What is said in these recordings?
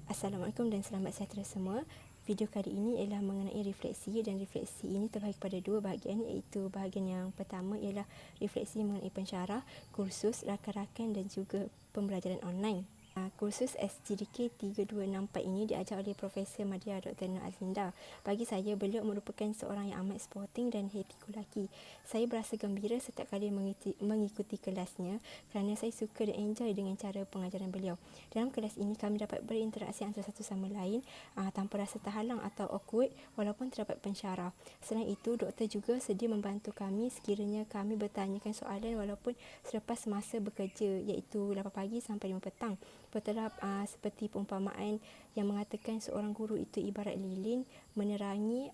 Assalamualaikum dan selamat sejahtera semua. Video kali ini ialah mengenai refleksi, dan refleksi ini terbahagi kepada dua bahagian, iaitu bahagian yang pertama ialah refleksi mengenai pensyarah, kursus, rakan-rakan dan juga pembelajaran online. Kursus SGDK 3264 ini diajar oleh Profesor Madya Dr. Nur Azlinda. Bagi saya, beliau merupakan seorang yang amat sporting dan happy-go-lucky. Saya berasa gembira setiap kali mengikuti kelasnya kerana saya suka dan enjoy dengan cara pengajaran beliau. Dalam kelas ini, kami dapat berinteraksi antara satu sama lain tanpa rasa terhalang atau awkward walaupun terdapat pensyarah. Selain itu, doktor juga sedia membantu kami sekiranya kami bertanyakan soalan walaupun selepas masa bekerja, iaitu 8 pagi sampai 5 petang. Berterap seperti perumpamaan yang mengatakan seorang guru itu ibarat lilin menerangi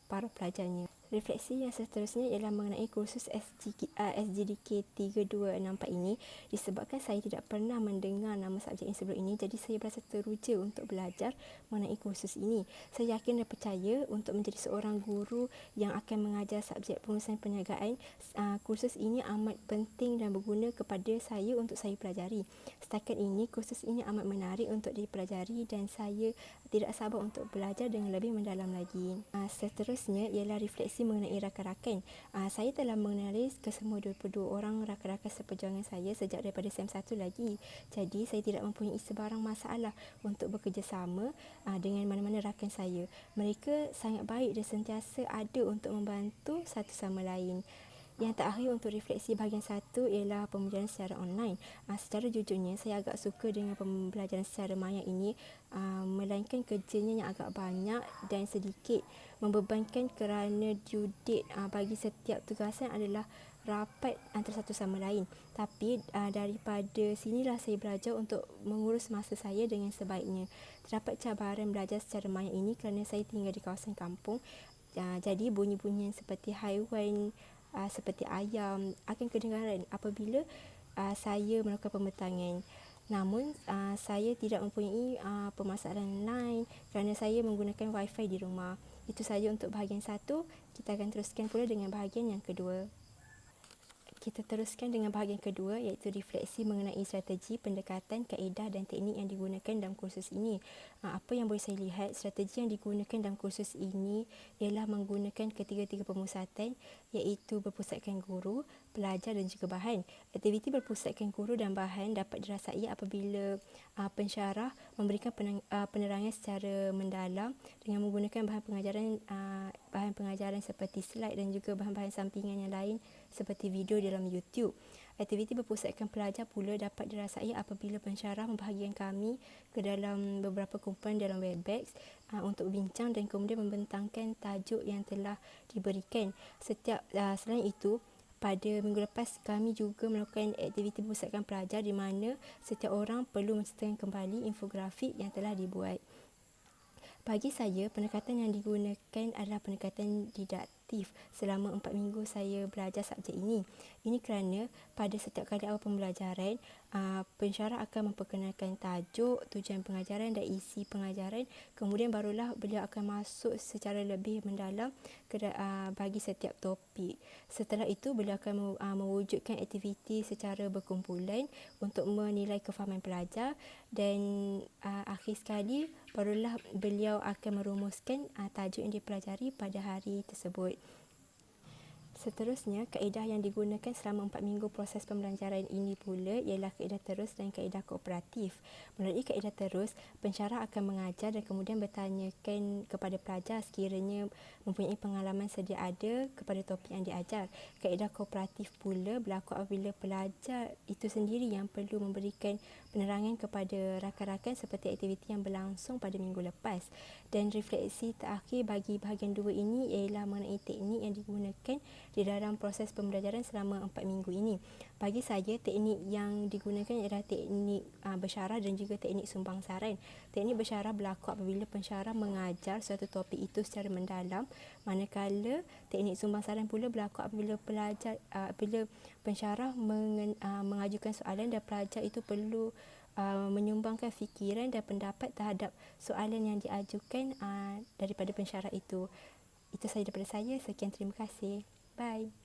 para pelajarnya. Refleksi yang seterusnya ialah mengenai kursus SGDK 3264 ini. Disebabkan saya tidak pernah mendengar nama subjek ini sebelum ini, jadi saya berasa teruja untuk belajar mengenai kursus ini. Saya yakin dan percaya untuk menjadi seorang guru yang akan mengajar subjek pengurusan perniagaan, kursus ini amat penting dan berguna kepada saya untuk saya pelajari. Setakat ini, kursus ini amat menarik untuk dipelajari dan saya tidak sabar untuk belajar dengan lebih mendalam lagi. Seterusnya ialah refleksi mengenai rakan-rakan. Saya telah mengenali kesemua 22 orang rakan-rakan seperjuangan saya sejak daripada SEM 1 lagi. Jadi, saya tidak mempunyai sebarang masalah untuk bekerjasama dengan mana-mana rakan saya. Mereka sangat baik dan sentiasa ada untuk membantu satu sama lain. Yang terakhir untuk refleksi bahagian 1 ialah pembelajaran secara online. Secara jujurnya, saya agak suka dengan pembelajaran secara maya ini, melainkan kerjanya yang agak banyak dan sedikit membebankan kerana due date bagi setiap tugasan adalah rapat antara satu sama lain. Tapi daripada sinilah saya belajar untuk mengurus masa saya dengan sebaiknya. Terdapat cabaran belajar secara maya ini kerana saya tinggal di kawasan kampung. Jadi bunyi-bunyian seperti haiwan, seperti ayam akan kedengaran apabila saya melakukan pembentangan. Namun saya tidak mempunyai permasalahan lain kerana saya menggunakan wifi di rumah. Itu sahaja untuk bahagian 1. Kita akan teruskan pula dengan bahagian yang kedua. Kita teruskan dengan bahagian kedua, iaitu refleksi mengenai strategi, pendekatan, kaedah dan teknik yang digunakan dalam kursus ini. Apa yang boleh saya lihat, strategi yang digunakan dalam kursus ini ialah menggunakan ketiga-tiga pemusatan, iaitu berpusatkan guru, pelajar dan juga bahan. Aktiviti berpusatkan guru dan bahan dapat dirasai apabila pensyarah memberikan penerangan secara mendalam dengan menggunakan bahan pengajaran seperti slide dan juga bahan-bahan sampingan yang lain seperti video dalam YouTube. Aktiviti berpusatkan pelajar pula dapat dirasai apabila pensyarah membahagikan kami ke dalam beberapa kumpulan dalam Webex untuk berbincang dan kemudian membentangkan tajuk yang telah diberikan. Selain itu, pada minggu lepas kami juga melakukan aktiviti berpusatkan pelajar di mana setiap orang perlu menceritakan kembali infografik yang telah dibuat. Bagi saya, pendekatan yang digunakan adalah pendekatan didaktif selama 4 minggu saya belajar subjek ini. Ini kerana pada setiap kali awal pembelajaran, pensyarah akan memperkenalkan tajuk, tujuan pengajaran dan isi pengajaran. Kemudian barulah beliau akan masuk secara lebih mendalam bagi setiap topik. Setelah itu, beliau akan mewujudkan aktiviti secara berkumpulan untuk menilai kefahaman pelajar dan akhir sekali barulah beliau akan merumuskan tajuk yang dipelajari pada hari tersebut. Seterusnya, kaedah yang digunakan selama 4 minggu proses pembelajaran ini pula ialah kaedah terus dan kaedah kooperatif. Melalui kaedah terus, pensyarah akan mengajar dan kemudian bertanyakan kepada pelajar sekiranya mempunyai pengalaman sedia ada kepada topik yang diajar. Kaedah kooperatif pula berlaku apabila pelajar itu sendiri yang perlu memberikan penerangan kepada rakan-rakan seperti aktiviti yang berlangsung pada minggu lepas. Dan refleksi terakhir bagi bahagian 2 ini ialah mengenai teknik yang digunakan di dalam proses pembelajaran selama 4 minggu ini. Bagi saya, teknik yang digunakan ialah teknik bersyarah dan juga teknik sumbang saran. Teknik bersyarah berlaku apabila pensyarah mengajar suatu topik itu secara mendalam, manakala teknik sumbang saran pula berlaku apabila pensyarah mengajukan soalan dan pelajar itu perlu menyumbangkan fikiran dan pendapat terhadap soalan yang diajukan daripada pensyarah itu. Itu sahaja daripada saya. Sekian, terima kasih. Bye.